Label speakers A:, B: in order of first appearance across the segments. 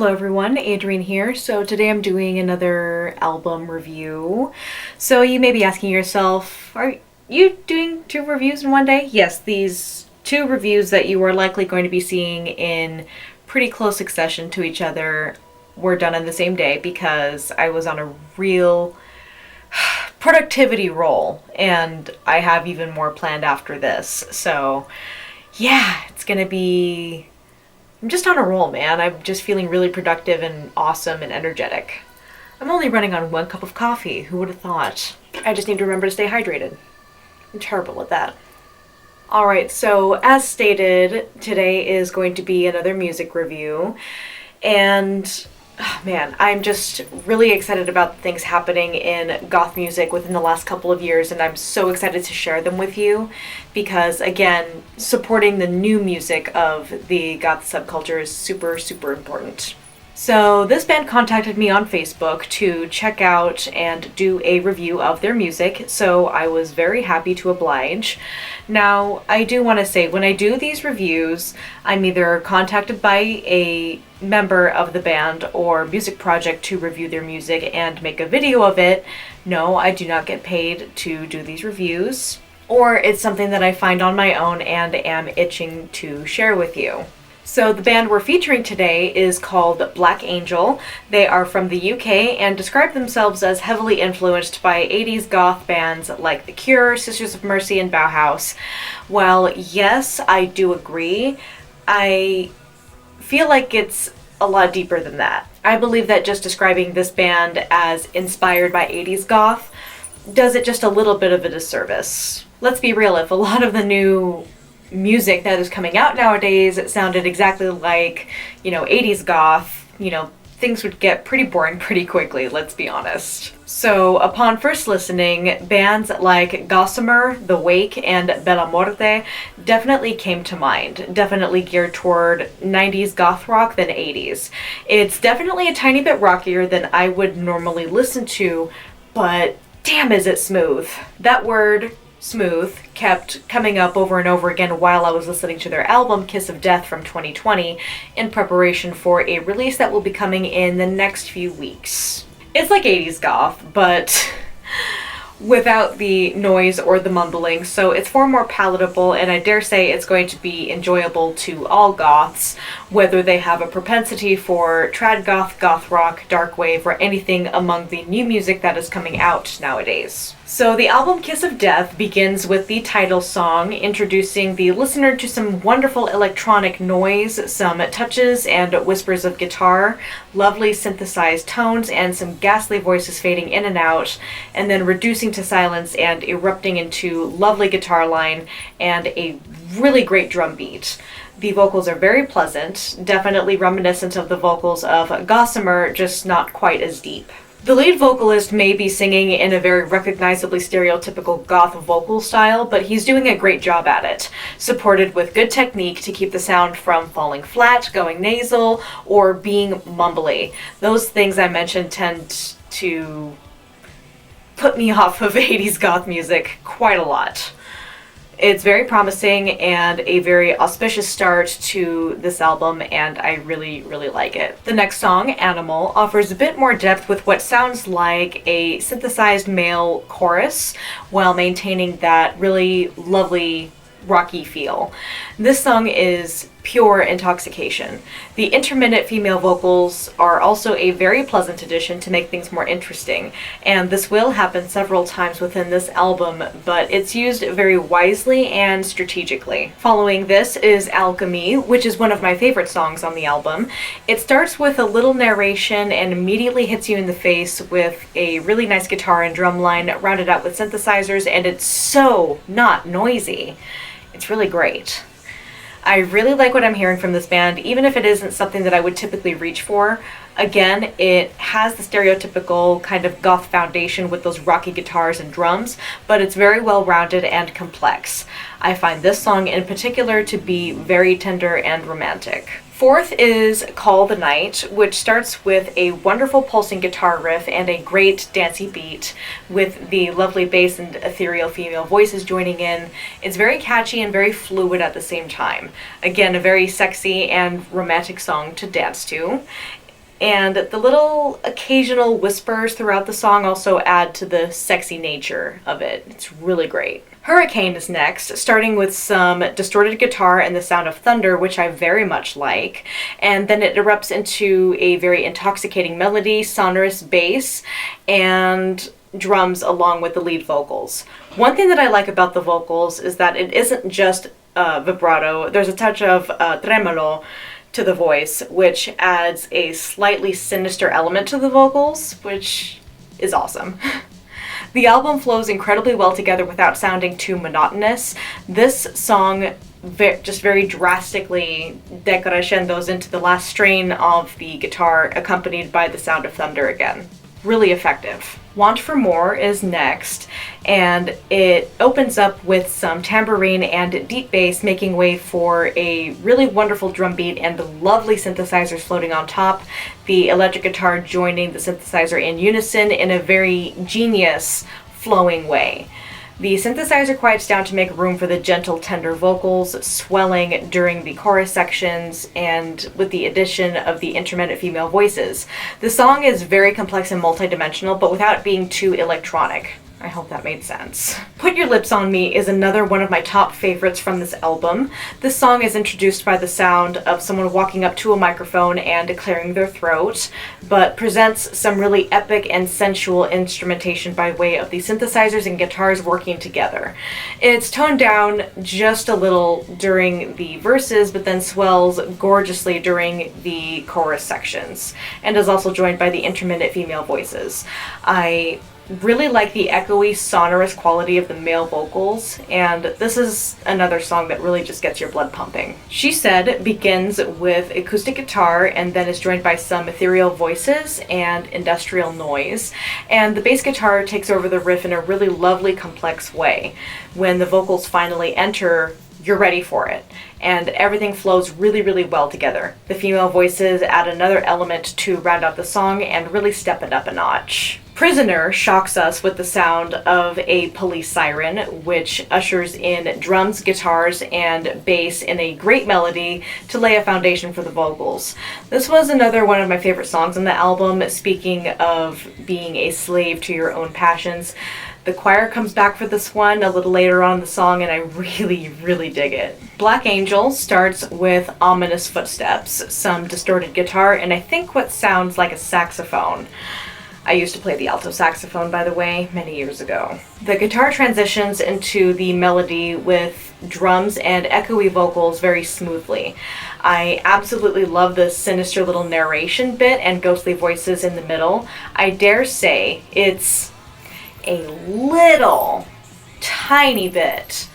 A: Hello everyone, Adrienne here. So today I'm doing another album review. So you may be asking yourself, are you doing two reviews in one day? Yes, these two reviews that you are likely going to be seeing in pretty close succession to each other were done on the same day because I was on a real productivity roll and I have even more planned after this. So yeah, it's gonna be I'm just on a roll, man. I'm just feeling really productive and awesome and energetic. I'm only running on 1 cup of coffee. Who would have thought? I just need to remember to stay hydrated. I'm terrible at that. Alright, so as stated, today is going to be another music review. And man, I'm just really excited about things happening in goth music within the last couple of years, and I'm so excited to share them with you because, again, supporting the new music of the goth subculture is super, super important. So this band contacted me on Facebook to check out and do a review of their music, so I was very happy to oblige. Now, I do want to say, when I do these reviews, I'm either contacted by a member of the band or music project to review their music and make a video of it. No, I do not get paid to do these reviews, or it's something that I find on my own and am itching to share with you. So the band we're featuring today is called Black Angel. They are from the UK and describe themselves as heavily influenced by 80s goth bands like The Cure, Sisters of Mercy, and Bauhaus. While yes, I do agree, I feel like it's a lot deeper than that. I believe that just describing this band as inspired by 80s goth does it just a little bit of a disservice. Let's be real, if a lot of the new music that is coming out nowadays sounded exactly like, 80s goth, things would get pretty boring pretty quickly, let's be honest. So upon first listening, bands like Gossamer, The Wake, and Bella Morte definitely came to mind, definitely geared toward 90s goth rock than 80s. It's definitely a tiny bit rockier than I would normally listen to, but damn is it smooth. That word, smooth, kept coming up over and over again while I was listening to their album Kiss of Death from 2020 in preparation for a release that will be coming in the next few weeks. It's like 80s goth, but without the noise or the mumbling, so it's far more palatable, and I dare say it's going to be enjoyable to all goths, whether they have a propensity for trad goth, goth rock, dark wave, or anything among the new music that is coming out nowadays. So the album Kiss of Death begins with the title song, introducing the listener to some wonderful electronic noise, some touches and whispers of guitar, lovely synthesized tones, and some ghastly voices fading in and out, and then reducing to silence and erupting into lovely guitar line and a really great drum beat. The vocals are very pleasant, definitely reminiscent of the vocals of Gossamer, just not quite as deep. The lead vocalist may be singing in a very recognizably stereotypical goth vocal style, but he's doing a great job at it, supported with good technique to keep the sound from falling flat, going nasal, or being mumbly. Those things I mentioned tend to put me off of 80s goth music quite a lot. It's very promising and a very auspicious start to this album, and I really, really like it. The next song, Animal, offers a bit more depth with what sounds like a synthesized male chorus while maintaining that really lovely rocky feel. This song is pure intoxication. The intermittent female vocals are also a very pleasant addition to make things more interesting, and this will happen several times within this album, but it's used very wisely and strategically. Following this is Alchemy, which is one of my favorite songs on the album. It starts with a little narration and immediately hits you in the face with a really nice guitar and drum line rounded out with synthesizers, and it's so not noisy. It's really great. I really like what I'm hearing from this band, even if it isn't something that I would typically reach for. Again, it has the stereotypical kind of goth foundation with those rocky guitars and drums, but it's very well rounded and complex. I find this song in particular to be very tender and romantic. Fourth is Call the Night, which starts with a wonderful pulsing guitar riff and a great dancey beat with the lovely bass and ethereal female voices joining in. It's very catchy and very fluid at the same time. Again, a very sexy and romantic song to dance to. And the little occasional whispers throughout the song also add to the sexy nature of it. It's really great. Hurricane is next, starting with some distorted guitar and the sound of thunder, which I very much like. And then it erupts into a very intoxicating melody, sonorous bass, and drums along with the lead vocals. One thing that I like about the vocals is that it isn't just vibrato. There's a touch of tremolo to the voice, which adds a slightly sinister element to the vocals, which is awesome. The album flows incredibly well together without sounding too monotonous. This song just very drastically decrescendos into the last strain of the guitar, accompanied by the sound of thunder again. Really effective. Want for More is next, and it opens up with some tambourine and deep bass, making way for a really wonderful drum beat and the lovely synthesizers floating on top, the electric guitar joining the synthesizer in unison in a very genius, flowing way. The synthesizer quiets down to make room for the gentle, tender vocals, swelling during the chorus sections, and with the addition of the intermittent female voices. The song is very complex and multidimensional, but without being too electronic. I hope that made sense. Put Your Lips on Me is another one of my top favorites from this album. This song is introduced by the sound of someone walking up to a microphone and clearing their throat, but presents some really epic and sensual instrumentation by way of the synthesizers and guitars working together. It's toned down just a little during the verses, but then swells gorgeously during the chorus sections, and is also joined by the intermittent female voices. I really like the echoey, sonorous quality of the male vocals, and this is another song that really just gets your blood pumping. She Said begins with acoustic guitar and then is joined by some ethereal voices and industrial noise, and the bass guitar takes over the riff in a really lovely, complex way. When the vocals finally enter, you're ready for it, and everything flows really, really well together. The female voices add another element to round out the song and really step it up a notch. Prisoner shocks us with the sound of a police siren, which ushers in drums, guitars, and bass in a great melody to lay a foundation for the vocals. This was another one of my favorite songs on the album. Speaking of being a slave to your own passions, the choir comes back for this one a little later on in the song, and I really, really dig it. Black Angel starts with ominous footsteps, some distorted guitar, and I think what sounds like a saxophone. I used to play the alto saxophone, by the way, many years ago. The guitar transitions into the melody with drums and echoey vocals very smoothly. I absolutely love the sinister little narration bit and ghostly voices in the middle. I dare say it's a little tiny bit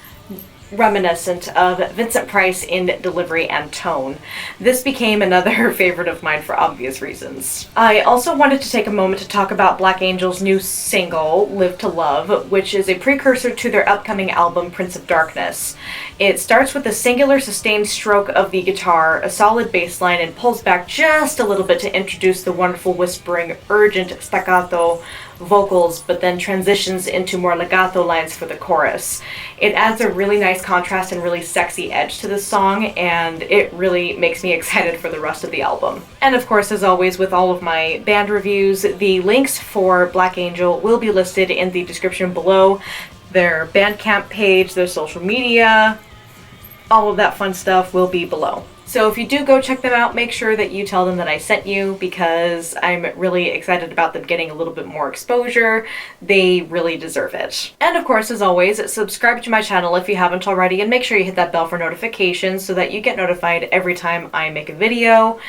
A: reminiscent of Vincent Price in delivery and tone. This became another favorite of mine for obvious reasons. I also wanted to take a moment to talk about Black Angel's new single, Live to Love, which is a precursor to their upcoming album, Prince of Darkness. It starts with a singular sustained stroke of the guitar, a solid bass line, and pulls back just a little bit to introduce the wonderful whispering, urgent staccato vocals, but then transitions into more legato lines for the chorus. It adds a really nice contrast and really sexy edge to the song, and it really makes me excited for the rest of the album. And of course, as always with all of my band reviews, the links for Black Angel will be listed in the description below. Their Bandcamp page, their social media, all of that fun stuff will be below. So if you do go check them out, make sure that you tell them that I sent you, because I'm really excited about them getting a little bit more exposure. They really deserve it. And of course, as always, subscribe to my channel if you haven't already, and make sure you hit that bell for notifications so that you get notified every time I make a video.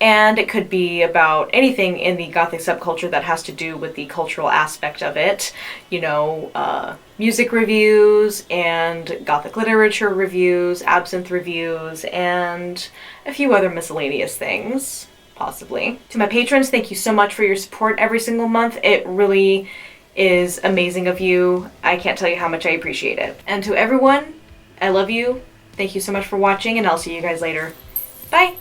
A: And it could be about anything in the Gothic subculture that has to do with the cultural aspect of it. You know, music reviews and Gothic literature reviews, absinthe reviews, and a few other miscellaneous things, possibly. To my patrons, thank you so much for your support every single month. It really is amazing of you. I can't tell you how much I appreciate it. And to everyone, I love you. Thank you so much for watching, and I'll see you guys later. Bye!